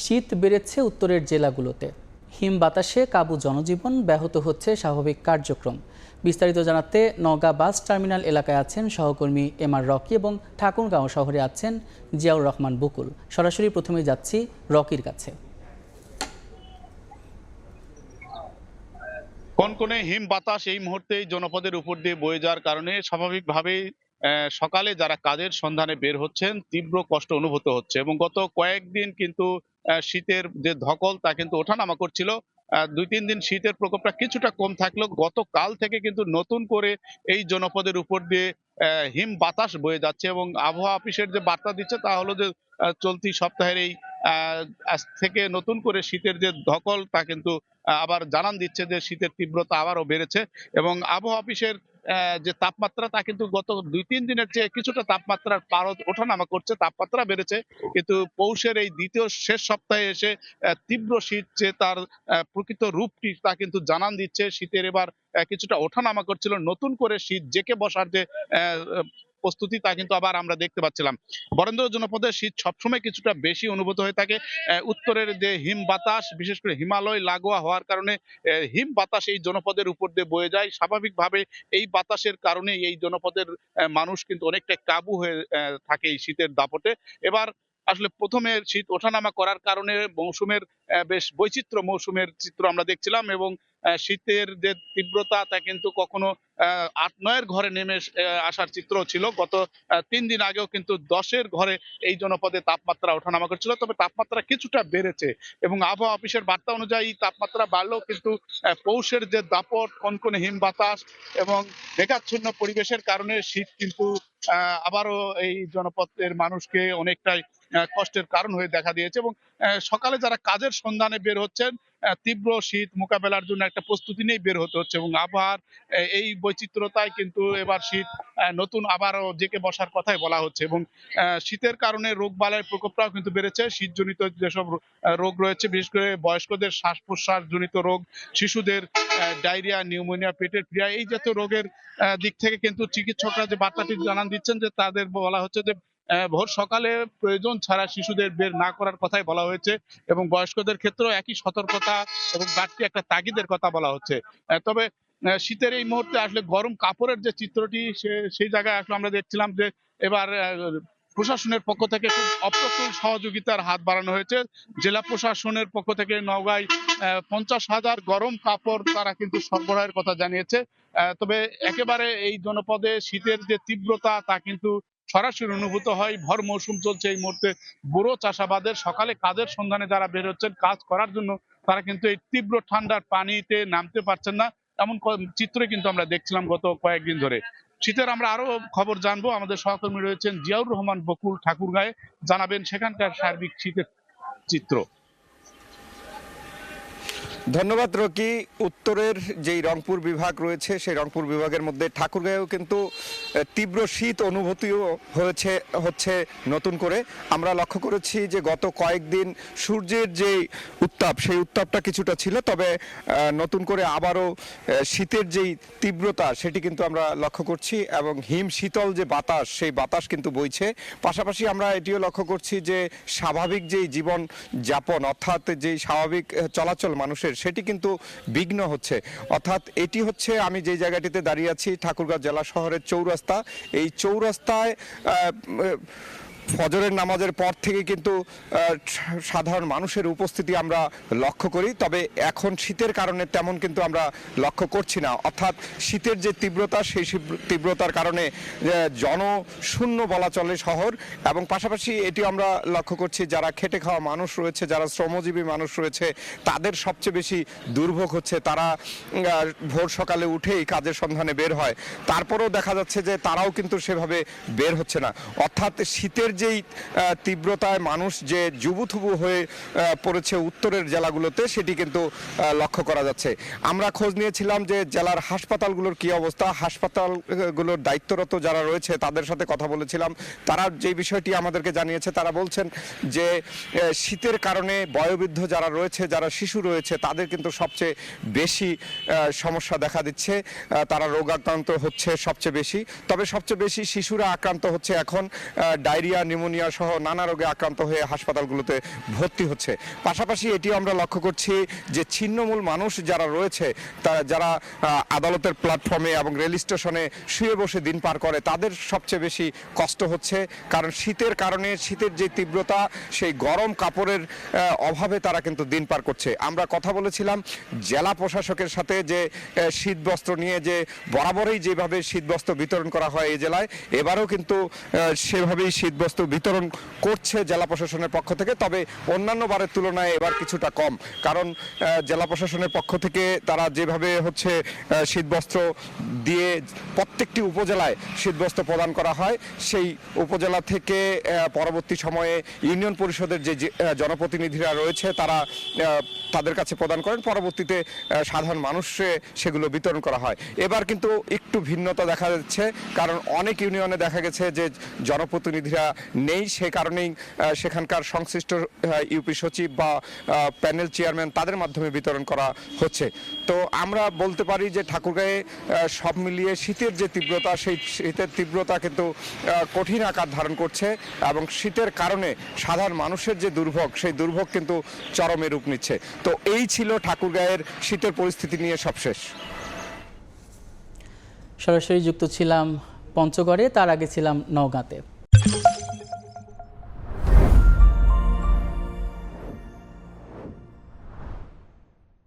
শীত বেড়েছে উত্তরের জেলাগুলোতে। হিম বাতাসে কাবু জনজীবন, ব্যাহত হচ্ছে স্বাভাবিক কার্যক্রম। বিস্তারিত জানাতে নওগাঁ বাস টার্মিনাল এলাকায় আছেন সহকর্মী এমআর রকি এবং ঠাকুরগাঁও শহরে আছেন জিয়াউর রহমান বকুল। সরাসরি প্রথমেই যাচ্ছি রকির কাছে। কনকনে হিম বাতাস এই মুহূর্তে জনপদের উপর দিয়ে বয়ে যাওয়ার কারণে স্বাভাবিকভাবেই সকালে যারা কাজের সন্ধানে বের হচ্ছেন তীব্র কষ্ট অনুভূত হচ্ছে এবং গত কয়েকদিন কিন্তু শীতের যে ধকল তা কিন্তু ওঠানামা করছিল। 2-3 দিন শীতের প্রকোপটা কিছুটা কম থাকলেও গতকাল থেকে কিন্তু নতুন করে এই জনপদের উপর দিয়ে হিম বাতাস বয়ে যাচ্ছে এবং আবহাওয়া অফিসের যে বার্তা দিচ্ছে তা হলো যে চলতি সপ্তাহের এই আজ থেকে নতুন করে শীতের যে ধকল তা কিন্তু আবার জানান দিচ্ছে যে শীতের তীব্রতা আবারও বেড়েছে এবং আবহাওয়া অফিসের যে তাপমাত্রা তা কিন্তু গত 2-3 দিনের চেয়ে কিছুটা তাপমাত্রার পারদ ওঠানামা করছে, তাপমাত্রা বেড়েছে, কিন্তু পৌষের এই দ্বিতীয় শেষ সপ্তাহে এসে তীব্র শীত যে তার প্রকৃত রূপটি তা কিন্তু জানান দিচ্ছে। শীতের এবার কিছুটা ওঠানামা করছিল, নতুন করে শীত জেঁকে বসার যে প্রস্তুতি তা কিন্তু আবার আমরা দেখতে পাচ্ছিলাম। বরেন্দ্র জনপদে শীত সবসময় কিছুটা বেশি অনুভূত হয়ে থাকে। উত্তরের যে হিম বাতাস, বিশেষ করে হিমালয় লাগোয়া হওয়ার কারণে হিম বাতাস এই জনপদের উপর দিয়ে বয়ে যায়। স্বাভাবিকভাবে এই বাতাসের কারণে এই জনপদের মানুষ কিন্তু অনেকটা কাবু হয়ে থাকে এই শীতের দাপটে। এবার আসলে প্রথমে শীত ওঠানামা করার কারণে মৌসুমের বেশ বৈচিত্র্য মৌসুমের চিত্র আমরা দেখছিলাম এবং শীতের যে তীব্রতা তা কিন্তু কখনো 8-9-এর ঘরে নেমে আসার চিত্র ছিল। গত 3 দিন আগেও কিন্তু 10-এর ঘরে এই জনপদে তাপমাত্রা ওঠানামা করছিল, তবে তাপমাত্রা কিছুটা বেড়েছে এবং আবহাওয়া অফিসের বার্তা অনুযায়ী তাপমাত্রা বাড়লেও কিন্তু পৌষের যে দাপট, কনকনে হিম বাতাস এবং মেঘাচ্ছন্ন পরিবেশের কারণে শীত কিন্তু আবারও এই জনপদের মানুষকে অনেকটাই কষ্টের কারণ হয়ে দেখা দিয়েছে এবং সকালে যারা কাজের সন্ধানে বের হচ্ছেন তীব্র শীত মোকাবেলার জন্য একটা প্রস্তুতি নিয়ে বের হতে হচ্ছে এবং আবহাওয়ার এই বৈচিত্র্যতায় কিন্তু এবার শীত নতুন আবারও জেঁকে বসার কথাই বলা হচ্ছে এবং শীতের কারণে রোগ বালাইয়ের প্রকোপটাও কিন্তু বেড়েছে। শীতজনিত যেসব রোগ রয়েছে, বিশেষ করে বয়স্কদের শ্বাস প্রশ্বাস জনিত রোগ, শিশুদের ডায়রিয়া, নিউমোনিয়া, পেটের পীড়া এই জাতীয় রোগের দিক থেকে কিন্তু চিকিৎসকরা যে বার্তাটি জানান দিচ্ছেন যে তাদের বলা হচ্ছে যে ভোর সকালে প্রয়োজন ছাড়া শিশুদের বের না করার কথাই বলা হয়েছে এবং বয়স্কদের ক্ষেত্রেও একই সতর্কতা এবং বাড়তি একটা তাগিদের কথা বলা হচ্ছে। তবে শীতের এই মুহূর্তে আসলে গরম কাপড়ের যে চিত্রটি সেই জায়গায় আসলে আমরা দেখছিলাম যে এবার প্রশাসনের পক্ষ থেকে খুব অপ্রতুল সহযোগিতার হাত বাড়ানো হয়েছে। জেলা প্রশাসনের পক্ষ থেকে নওগাঁয় 50,000 গরম কাপড় তারা কিন্তু সরবরাহের কথা জানিয়েছে। তবে একেবারে এই জনপদে শীতের যে তীব্রতা তা কিন্তু সরাসরি অনুভূত হয়। ভর মৌসুম চলছে এই মুহূর্তে। বুড়ো চাষাবাদের সকালে কাজের সন্ধানে যারা বের হচ্ছেন কাজ করার জন্য, তারা কিন্তু এই তীব্র ঠান্ডার পানিতে নামতে পারছেন না, এমন চিত্র কিন্তু আমরা দেখছিলাম গত কয়েকদিন ধরে। শীতের আমরা আরো খবর জানবো, আমাদের সহকর্মী রয়েছেন জিয়াউর রহমান বকুল ঠাকুরগাঁয়ে, জানাবেন সেখানকার সার্বিক শীতের চিত্র। ধন্যবাদ রকি। উত্তরের যেই রংপুর বিভাগ রয়েছে সেই রংপুর বিভাগের মধ্যে ঠাকুরগাঁয়েও কিন্তু তীব্র শীত অনুভূতিও হচ্ছে নতুন করে। আমরা লক্ষ্য করেছি যে গত কয়েকদিন সূর্যের যে উত্তাপ সেই উত্তাপটা কিছুটা ছিল, তবে নতুন করে আবারও শীতের যেই তীব্রতা সেটি কিন্তু আমরা লক্ষ্য করছি এবং হিম শীতল যে বাতাস সেই বাতাস কিন্তু বইছে। পাশাপাশি আমরা এটিও লক্ষ্য করছি যে স্বাভাবিক যেই জীবন যাপন অর্থাৎ যেই স্বাভাবিক চলাচল মানুষের সেটি কিন্তু বিঘ্ন হচ্ছে। অর্থাৎ এটি হচ্ছে আমি যে জায়গাটিতে দাঁড়িয়ে আছি ঠাকুরগাঁও জেলা শহরের চৌরাস্তা। এই চৌরাস্তায় ফজরের নামাজের পর থেকে কিন্তু সাধারণ মানুষের উপস্থিতি আমরা লক্ষ্য করি, তবে এখন শীতের কারণে তেমন কিন্তু আমরা লক্ষ্য করছি না। অর্থাৎ শীতের যে তীব্রতা সেই তীব্রতার কারণে জনশূন্য বলা চলে শহর, এবং পাশাপাশি এটি আমরা লক্ষ্য করছি যারা খেটে খাওয়া মানুষ রয়েছে, যারা শ্রমজীবী মানুষ রয়েছে, তাদের সবচেয়ে বেশি দুর্ভোগ হচ্ছে। তারা ভোর সকালে উঠেই কাজের সন্ধানে বের হয়, তারপরেও দেখা যাচ্ছে যে তারাও কিন্তু সেভাবে বের হচ্ছে না। অর্থাৎ শীতের যেই তীব্রতায় মানুষ যে জুবুথুবু হয়ে পড়েছে উত্তরের জেলাগুলোতে সেটি কিন্তু লক্ষ্য করা যাচ্ছে। আমরা খোঁজ নিয়েছিলাম যে জেলার হাসপাতালগুলোর কি অবস্থা, হাসপাতালগুলোর দায়িত্বরত যারা রয়েছে তাদের সাথে কথা বলেছিলাম। তারা যে বিষয়টি আমাদেরকে জানিয়েছে, তারা বলছেন যে শীতের কারণে বয়োবৃদ্ধ যারা রয়েছে, যারা শিশু রয়েছে, তাদের কিন্তু সবচেয়ে বেশি সমস্যা দেখা দিচ্ছে। তারা রোগাক্রান্ত হচ্ছে সবচেয়ে বেশি, তবে সবচেয়ে বেশি শিশুরা আক্রান্ত হচ্ছে এখন ডায়রিয়া, নিউমোনিয়া সহ নানা রোগে আক্রান্ত হয়ে হাসপাতালগুলোতে ভর্তি হচ্ছে। পাশাপাশি এটিও আমরা লক্ষ্য করছি যে ছিন্নমূল মানুষ যারা রয়েছে, যারা আদালতের প্ল্যাটফর্মে এবং রেল স্টেশনে শুয়ে বসে দিন পার করে, তাদের সবচেয়ে বেশি কষ্ট হচ্ছে। কারণ শীতের কারণে, শীতের যে তীব্রতা, সেই গরম কাপড়ের অভাবে তারা কিন্তু দিন পার করছে। আমরা কথা বলেছিলাম জেলা প্রশাসকের সাথে যে শীতবস্ত্র নিয়ে, যে বরাবরই যেভাবে শীতবস্ত্র বিতরণ করা হয় এই জেলায়, এবারও কিন্তু সেভাবেই শীতবস্ত্র বিতরণ করছে জেলা প্রশাসনের পক্ষ থেকে। তবে অন্যান্য বারের তুলনায় এবার কিছুটা কম, কারণ জেলা প্রশাসনের পক্ষ থেকে তারা যেভাবে হচ্ছে শীতবস্ত্র দিয়ে প্রত্যেকটি উপজেলায় শীতবস্ত্র প্রদান করা হয়, সেই উপজেলা থেকে পরবর্তী সময়ে ইউনিয়ন পরিষদের যে জনপ্রতিনিধিরা রয়েছে তারা তাদের কাছে প্রদান করেন, পরবর্তীতে সাধারণ মানুষে সেগুলো বিতরণ করা হয়। এবার কিন্তু একটু ভিন্নতা দেখা যাচ্ছে, কারণ অনেক ইউনিয়নে দেখা গেছে যে জনপ্রতিনিধিরা নেই, সে কারণেই সেখানকার সংশ্লিষ্ট ইউপি সচিব বা প্যানেল চেয়ারম্যান তাদের মাধ্যমে বিতরণ করা হচ্ছে। তো আমরা বলতে পারি যে ঠাকুরগাঁয়ে সব মিলিয়ে শীতের যে তীব্রতা, সেই শীতের তীব্রতা কিন্তু কঠিন আকার ধারণ করছে, এবং শীতের কারণে সাধারণ মানুষের যে দুর্ভোগ, সেই দুর্ভোগ কিন্তু চরমে রূপ নিচ্ছে। তো এই ছিল ঠাকুরগাঁয়ের শীতের পরিস্থিতি নিয়ে সবশেষ। সরাসরি যুক্ত ছিলাম পঞ্চগড়ে, তার আগে ছিলাম নওগাঁতে।